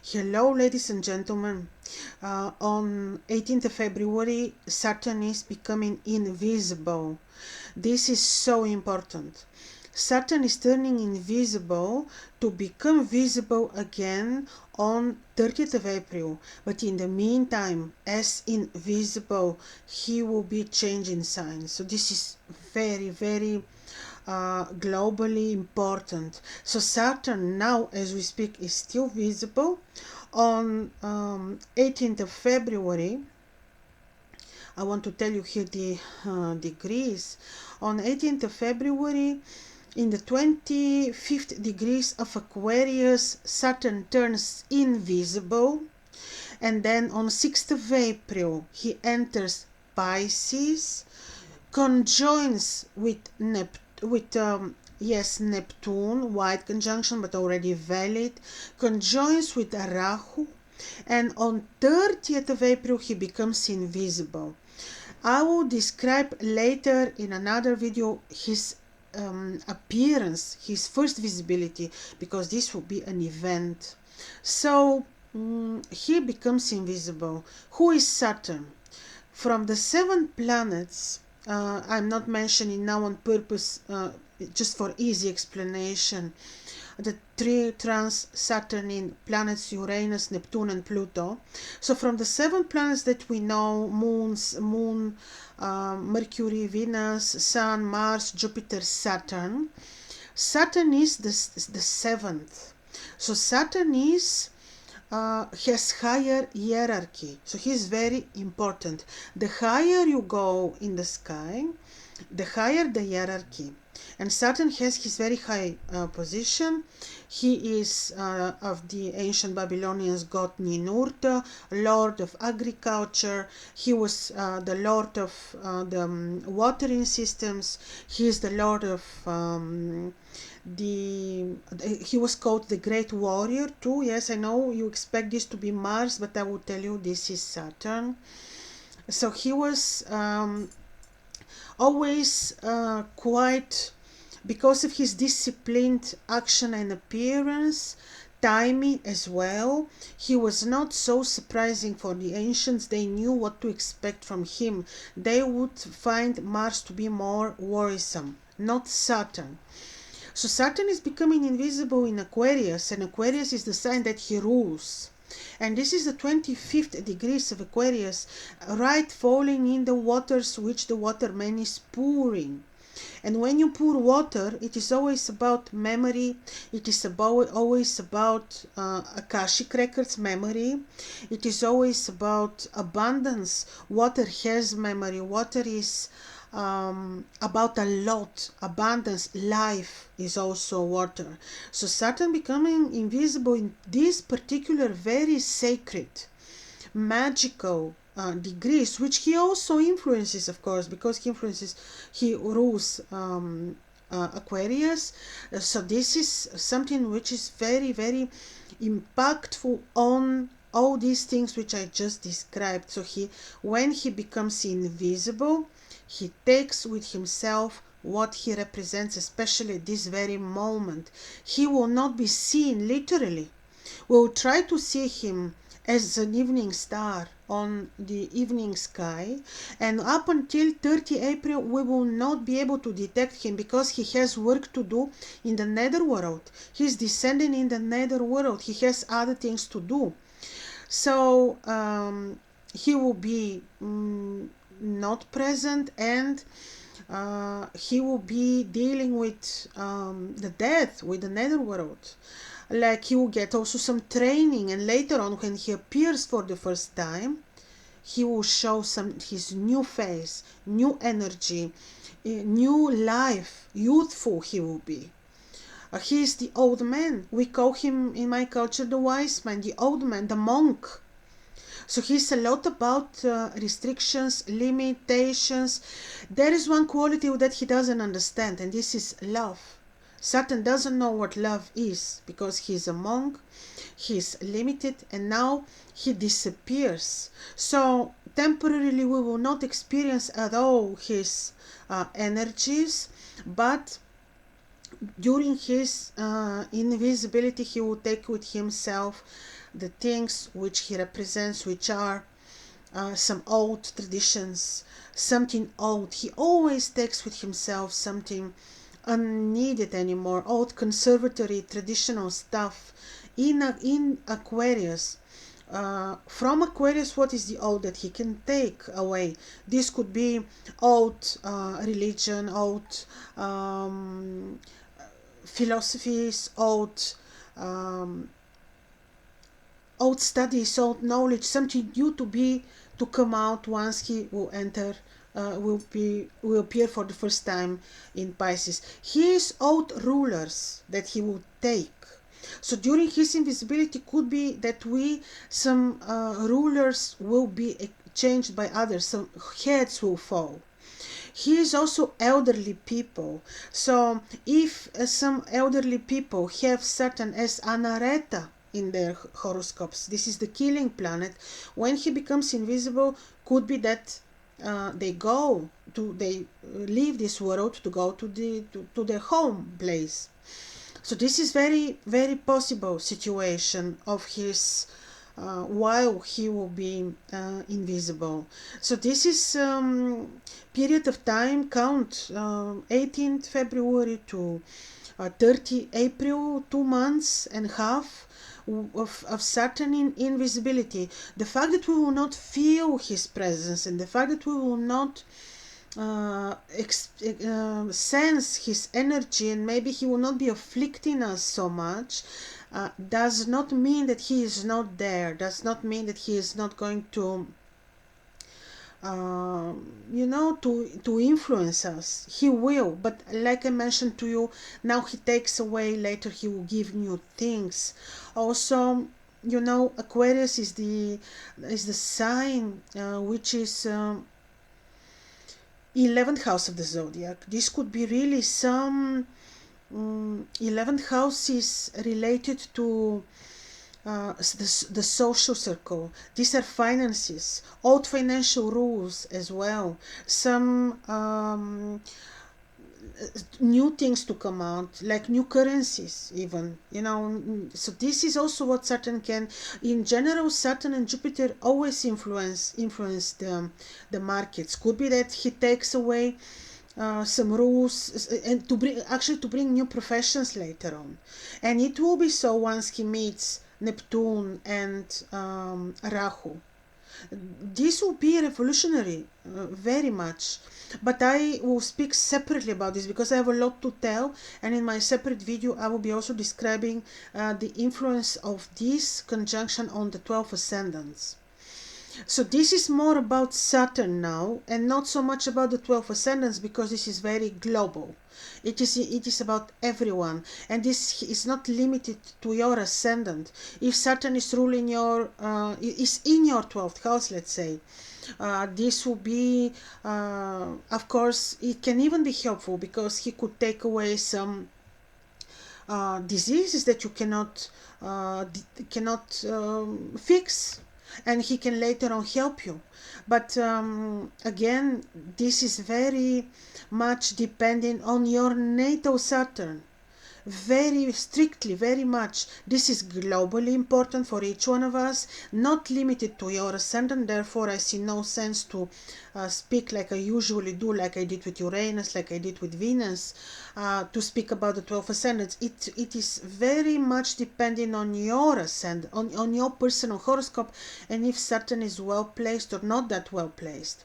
Hello, ladies and gentlemen. On 18th of February, Saturn is becoming invisible. This is so important. Saturn is turning invisible to become visible again on 30th of April. But in the meantime, as invisible, he will be changing signs. So this is very globally important. So Saturn now, as we speak, is still visible. On 18th of February, I want to tell you here the degrees. On 18th of February, in the 25th degrees of Aquarius, Saturn turns invisible. And then on 6th of April, he enters Pisces, conjoins with Neptune, white conjunction, but already valid, conjoins with Rahu, and on 30th of April he becomes invisible. I will describe later in another video his appearance, his first visibility, because this will be an event. So he becomes invisible. Who is Saturn? From the 7 planets, I'm not mentioning now on purpose, just for easy explanation, the 3 trans-Saturnine planets, Uranus, Neptune, and Pluto. So from the 7 planets that we know, Moon, Mercury, Venus, Sun, Mars, Jupiter, Saturn. Saturn is the 7th. So Saturn is has higher hierarchy, so he's very important. The higher you go in the sky, the higher the hierarchy, and Saturn has his very high position. He is of the ancient Babylonians god Ninurta, lord of agriculture. He was the lord of the watering systems. He is the lord of he was called the great warrior too. Yes, I know you expect this to be Mars, but I will tell you this is Saturn. So he was always quite, because of his disciplined action and appearance, timing as well, he was not so surprising for the ancients. They knew what to expect from him. They would find Mars to be more worrisome, not Saturn. So Saturn is becoming invisible in Aquarius, and Aquarius is the sign that he rules. And this is the 25th degrees of Aquarius, right falling in the waters which the waterman is pouring. And when you pour water, it is always about memory. It is always about Akashic records memory. It is always about abundance. Water has memory. Water is about a lot, abundance. Life is also water. So Saturn becoming invisible in this particular very sacred, magical degrees, which he also influences, of course, because he rules Aquarius. So this is something which is very impactful on all these things which I just described. So when he becomes invisible, he takes with himself what he represents, especially at this very moment. He will not be seen literally. We will try to see him as an evening star on the evening sky, and up until 30 April we will not be able to detect him because he has work to do in the Netherworld. He's descending in the Netherworld. He has other things to do. So he will be not present, and he will be dealing with the death, with the Netherworld. Like, he will get also some training, and later on when he appears for the first time, he will show his new face, new energy, new life. Youthful he will be. He is the old man. We call him in my culture the wise man, the old man, the monk. So he's a lot about restrictions, limitations. There is one quality that he doesn't understand, and this is love. Saturn doesn't know what love is because he's a monk, he's limited, and now he disappears. So temporarily we will not experience at all his energies, but During his invisibility, he will take with himself the things which he represents, which are some old traditions, something old. He always takes with himself something unneeded anymore, old conservatory traditional stuff. In Aquarius, from Aquarius, what is the old that he can take away? This could be old religion, old philosophies, um, old studies, old knowledge, something new to come out once he will enter, will appear for the first time in Pisces. His old rulers that he will take. So during his invisibility could be that some rulers will be changed by others, some heads will fall. He is also elderly people. So if some elderly people have Saturn as Anareta in their horoscopes, this is the killing planet, when he becomes invisible, could be that they leave this world to go to their home place. So this is very, very possible situation of his while he will be invisible. So this is period of time count 18th February to 30 April, 2 months and a half of Saturn in invisibility. The fact that we will not feel his presence and the fact that we will not sense his energy, and maybe he will not be afflicting us so much, does not mean that he is not there, does not mean that he is not going to to influence us. He will, but like I mentioned to you, now he takes away, later he will give new things. Also, Aquarius is the sign which is 11th house of the zodiac. This could be really some 11th house is related to the social circle. These are finances, old financial rules as well, some new things to come out, like new currencies even, so this is also what Saturn can. In general, Saturn and Jupiter always influence the markets. Could be that he takes away some rules and to bring new professions later on, and it will be so once he meets Neptune and Rahu. This will be revolutionary, very much. But I will speak separately about this because I have a lot to tell, and in my separate video I will be also describing the influence of this conjunction on the 12 ascendants. So this is more about Saturn now, and not so much about the 12 ascendants, because this is very global. It is about everyone, and this is not limited to your ascendant. If Saturn is ruling is in your 12th house, let's say, this will be, of course, it can even be helpful because he could take away some diseases that you cannot fix, and he can later on help you. But again, this is very much depending on your natal Saturn, very strictly, very much. This is globally important for each one of us, not limited to your ascendant. Therefore, I see no sense to speak like I usually do, like I did with Uranus, like I did with Venus, to speak about the 12 ascendants. It is very much depending on your ascendant, on your personal horoscope, and if Saturn is well placed or not that well placed.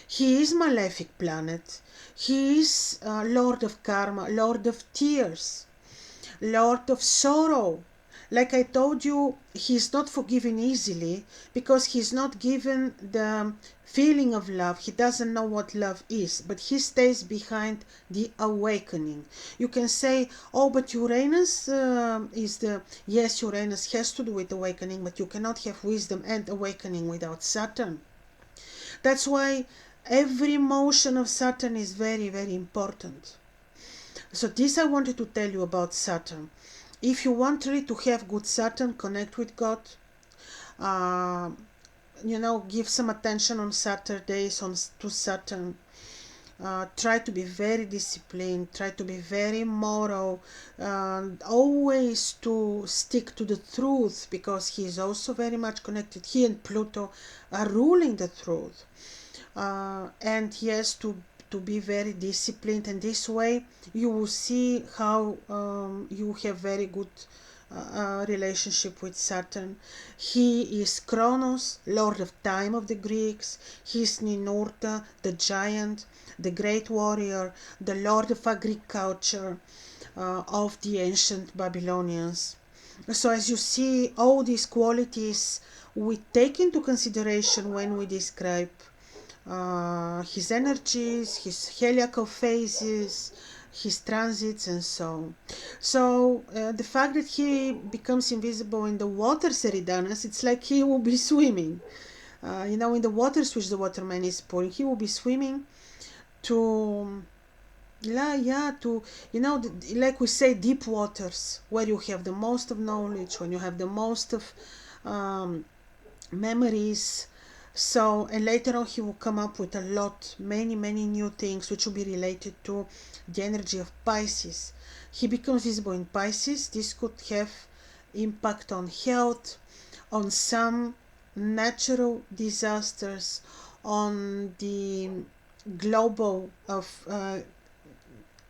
He is malefic planet. He is Lord of Karma, Lord of Tears, Lord of Sorrow. Like I told you, he's not forgiven easily because he's not given the feeling of love. He doesn't know what love is, but he stays behind the awakening. You can say, oh, but Uranus yes, Uranus has to do with awakening, but you cannot have wisdom and awakening without Saturn. That's why every motion of Saturn is very, very important. So this I wanted to tell you about Saturn. If you want really to have good Saturn, connect with God. Give some attention on Saturdays to Saturn. try to be very disciplined, try to be very moral, always to stick to the truth, because he is also very much connected. He and Pluto are ruling the truth, and he has to be very disciplined, and this way you will see how you have very good relationship with Saturn. He is Kronos, Lord of Time of the Greeks. He is Ninurta, the giant, the great warrior, the Lord of Agriculture of the ancient Babylonians. So as you see, all these qualities we take into consideration when we describe his energies, his heliacal phases, his transits, and so on. So the fact that he becomes invisible in the waters Eridanos, it's like he will be swimming. In the waters which the waterman is pouring, he will be swimming to, to, like we say, deep waters, where you have the most of knowledge, when you have the most of memories. So, and later on he will come up with a lot, many new things which will be related to the energy of Pisces. He becomes visible in Pisces. This could have impact on health, on some natural disasters, on the global of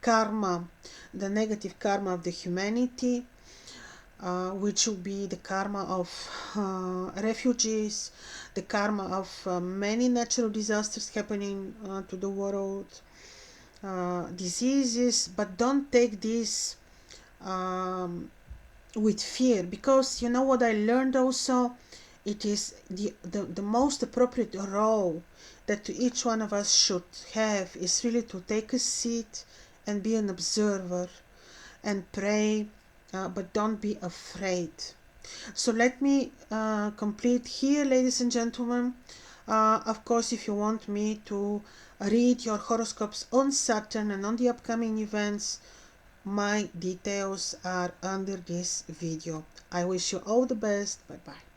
karma, the negative karma of the humanity, which will be the karma of refugees, the karma of many natural disasters happening to the world, diseases. But don't take this with fear, because you know what I learned also, it is the most appropriate role that each one of us should have is really to take a seat and be an observer and pray, but don't be afraid. So let me complete here, ladies and gentlemen. Of course, if you want me to read your horoscopes on Saturn and on the upcoming events, my details are under this video. I wish you all the best. Bye bye.